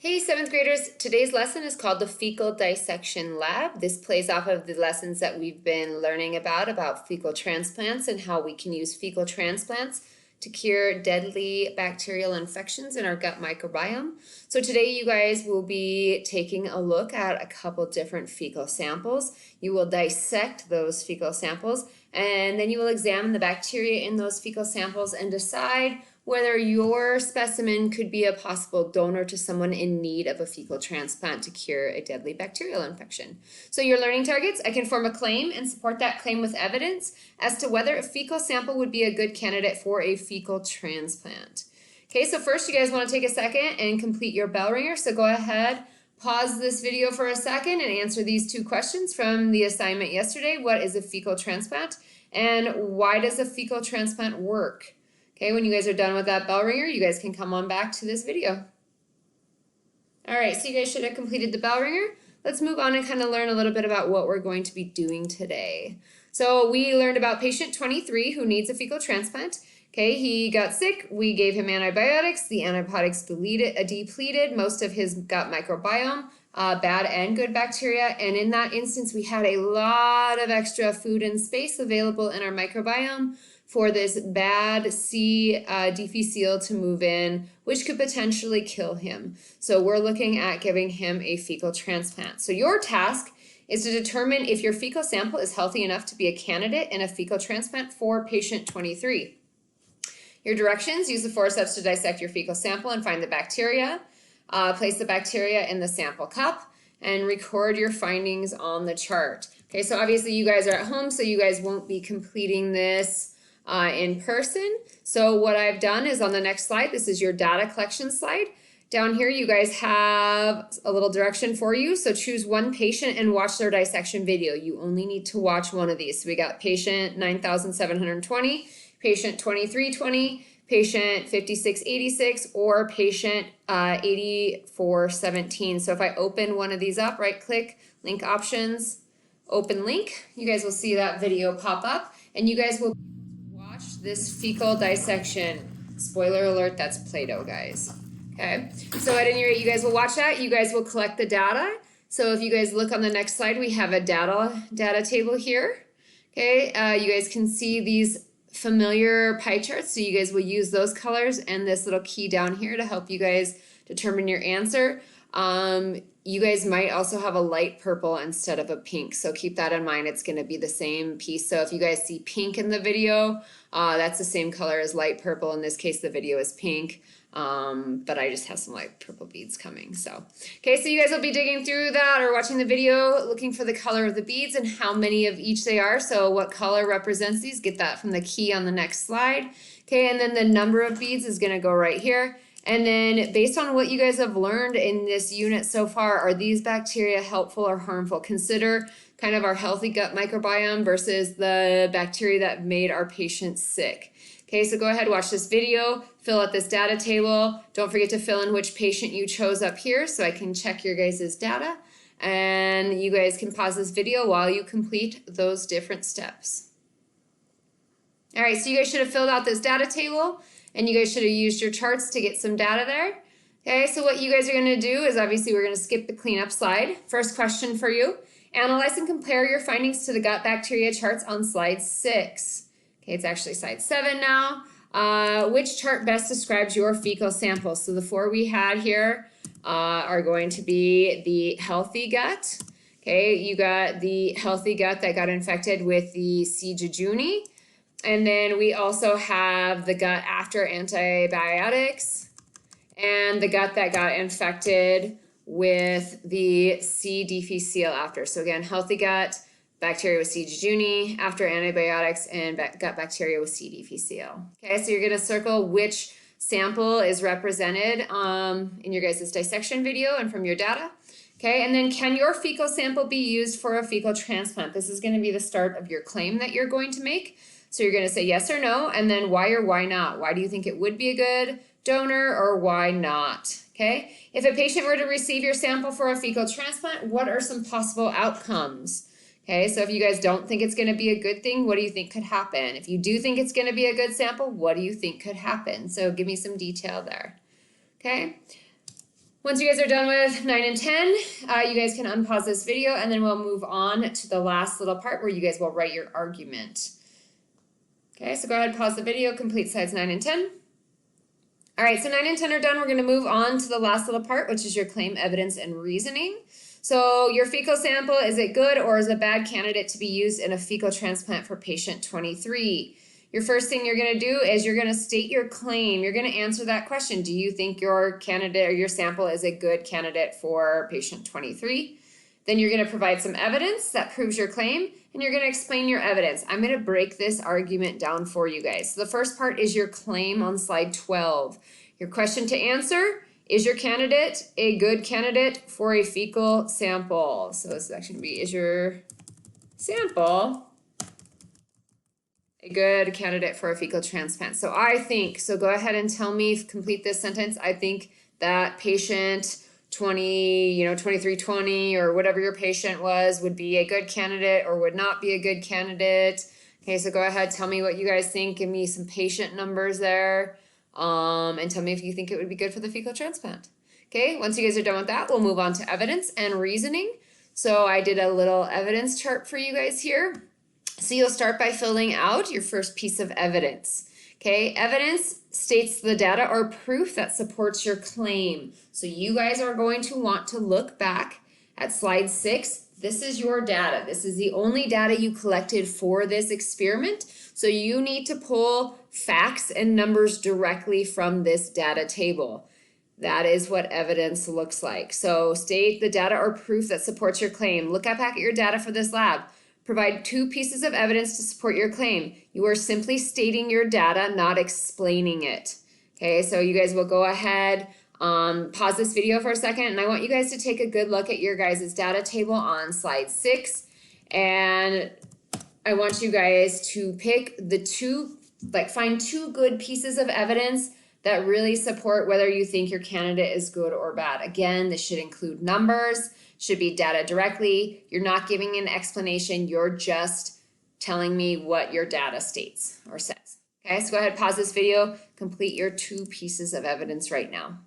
Hey, 7th graders, today's lesson is called the Fecal Dissection Lab. This plays off of the lessons that we've been learning about fecal transplants and how we can use fecal transplants to cure deadly bacterial infections in our gut microbiome. So today you guys will be taking a look at a couple different fecal samples. You will dissect those fecal samples and then you will examine the bacteria in those fecal samples and decide whether your specimen could be a possible donor to someone in need of a fecal transplant to cure a deadly bacterial infection. So your learning targets, I can form a claim and support that claim with evidence as to whether a fecal sample would be a good candidate for a fecal transplant. Okay, so first you guys want to take a second and complete your bell ringer. So go ahead, pause this video for a second and answer these two questions from the assignment yesterday. What is a fecal transplant? And why does a fecal transplant work? Okay, when you guys are done with that bell ringer, you guys can come on back to this video. All right, so you guys should have completed the bell ringer. Let's move on and kind of learn a little bit about what we're going to be doing today. So we learned about patient 23 who needs a fecal transplant. Okay, he got sick. We gave him antibiotics. The antibiotics depleted most of his gut microbiome, bad and good bacteria. And in that instance, we had a lot of extra food and space available in our microbiome for this bad C. difficile to move in, which could potentially kill him. So we're looking at giving him a fecal transplant. So your task is to determine if your fecal sample is healthy enough to be a candidate in a fecal transplant for patient 23. Your directions: use the forceps to dissect your fecal sample and find the bacteria. Place the bacteria in the sample cup and record your findings on the chart. Okay, so obviously you guys are at home, so you guys won't be completing this in person. So what I've done is on the next slide, this is your data collection slide. Down here, you guys have a little direction for you. So choose one patient and watch their dissection video. You only need to watch one of these. So we got patient 9,720, patient 2320, patient 5686, or patient 8417. So if I open one of these up, right click, link options, open link, you guys will see that video pop up and you guys will watch this fecal dissection. Spoiler alert, that's Play-Doh, guys. Okay, so at any rate, you guys will watch that. You guys will collect the data. So if you guys look on the next slide, we have a data table here. Okay, you guys can see these familiar pie charts. So you guys will use those colors and this little key down here to help you guys determine your answer. You guys might also have a light purple instead of a pink, so keep that in mind. It's going to be the same piece. So if you guys see pink in the video, that's the same color as light purple. In this case, the video is pink, but I just have some light purple beads coming. So, okay, so you guys will be digging through that or watching the video, looking for the color of the beads and how many of each they are. So what color represents these? Get that from the key on the next slide. Okay, and then the number of beads is going to go right here. And then based on what you guys have learned in this unit so far, are these bacteria helpful or harmful? Consider kind of our healthy gut microbiome versus the bacteria that made our patients sick. Okay, so go ahead, watch this video, fill out this data table. Don't forget to fill in which patient you chose up here so I can check your guys' data. And you guys can pause this video while you complete those different steps. All right, so you guys should have filled out this data table. And you guys should have used your charts to get some data there. Okay, so what you guys are going to do is obviously we're going to skip the cleanup slide. First question for you. Analyze and compare your findings to the gut bacteria charts on slide 6. Okay, it's actually slide 7 now. Which chart best describes your fecal sample? So the 4 we had here are going to be the healthy gut. Okay, you got the healthy gut that got infected with the C. jejuni. And then we also have the gut after antibiotics and the gut that got infected with the C. difficile after. So again, healthy gut, bacteria with C. jejuni, after antibiotics, and gut bacteria with C. difficile. Okay, so you're going to circle which sample is represented in your guys' dissection video and from your data. Okay, and then can your fecal sample be used for a fecal transplant? This is going to be the start of your claim that you're going to make. So you're going to say yes or no, and then why or why not. Why do you think it would be a good donor or why not? Okay. If a patient were to receive your sample for a fecal transplant, what are some possible outcomes? Okay, so if you guys don't think it's going to be a good thing, what do you think could happen? If you do think it's going to be a good sample, what do you think could happen? So give me some detail there. Okay. Once you guys are done with 9 and 10, you guys can unpause this video and then we'll move on to the last little part where you guys will write your argument. Okay, so go ahead, pause the video, complete slides 9 and 10. All right, so 9 and 10 are done. We're going to move on to the last little part, which is your claim, evidence, and reasoning. So your fecal sample, is it good or is it a bad candidate to be used in a fecal transplant for patient 23? Your first thing you're going to do is you're going to state your claim. You're going to answer that question. Do you think your candidate or your sample is a good candidate for patient 23? Then you're going to provide some evidence that proves your claim, and you're going to explain your evidence. I'm going to break this argument down for you guys. So the first part is your claim on slide 12. Your question to answer: is your candidate a good candidate for a fecal sample? So this is actually going to be, is your sample a good candidate for a fecal transplant? So I think, so go ahead and tell me, complete this sentence. I think that patient 2320 or whatever your patient was would be a good candidate or would not be a good candidate. Okay, so go ahead, tell me what you guys think. Give me some patient numbers there. And tell me if you think it would be good for the fecal transplant. Okay, once you guys are done with that, we'll move on to evidence and reasoning. So I did a little evidence chart for you guys here. So you'll start by filling out your first piece of evidence. Okay, evidence states the data or proof that supports your claim. So you guys are going to want to look back at slide 6. This is your data. This is the only data you collected for this experiment. So you need to pull facts and numbers directly from this data table. That is what evidence looks like. So state the data or proof that supports your claim. Look back at your data for this lab. Provide 2 pieces of evidence to support your claim. You are simply stating your data, not explaining it. Okay, so you guys will go ahead, pause this video for a second, and I want you guys to take a good look at your guys' data table on slide 6. And I want you guys to pick the 2, find 2 good pieces of evidence that really support whether you think your candidate is good or bad. Again, this should include numbers, should be data directly. You're not giving an explanation, you're just telling me what your data states or says. Okay, so go ahead, pause this video, complete your 2 pieces of evidence right now.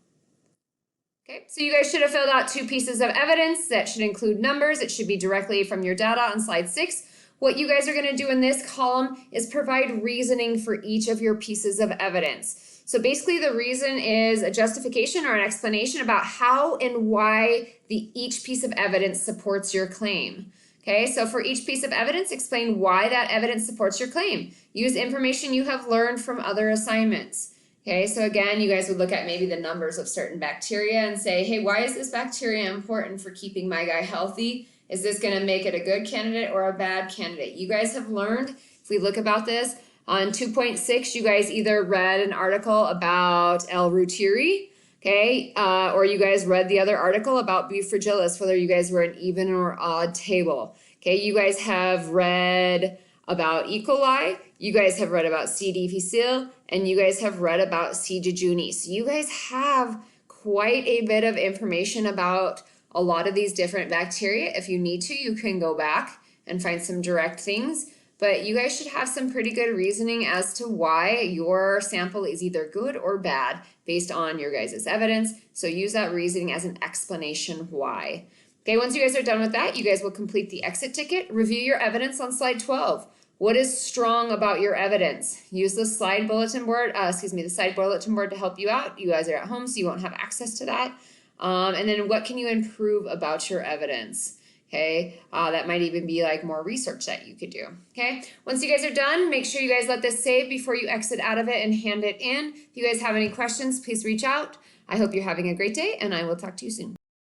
Okay, so you guys should have filled out 2 pieces of evidence that should include numbers. It should be directly from your data on slide 6. What you guys are going to do in this column is provide reasoning for each of your pieces of evidence. So basically the reason is a justification or an explanation about how and why each piece of evidence supports your claim. Okay, so for each piece of evidence, explain why that evidence supports your claim. Use information you have learned from other assignments. Okay, so again, you guys would look at maybe the numbers of certain bacteria and say, hey, why is this bacteria important for keeping my guy healthy? Is this going to make it a good candidate or a bad candidate? You guys have learned, if we look about this, on 2.6, you guys either read an article about L. reuteri, okay, or you guys read the other article about B. fragilis, whether you guys were an even or odd table. Okay, you guys have read about E. coli, you guys have read about C. difficile, and you guys have read about C. jejuni. So you guys have quite a bit of information about a lot of these different bacteria. If you need to, you can go back and find some direct things. But you guys should have some pretty good reasoning as to why your sample is either good or bad based on your guys' evidence. So use that reasoning as an explanation why. Okay, once you guys are done with that, you guys will complete the exit ticket. Review your evidence on slide 12. What is strong about your evidence? Use the slide bulletin board, the side bulletin board to help you out. You guys are at home, so you won't have access to that. And then what can you improve about your evidence? Okay, that might even be like more research that you could do. Okay, once you guys are done, make sure you guys let this save before you exit out of it and hand it in. If you guys have any questions, please reach out. I hope you're having a great day, and I will talk to you soon.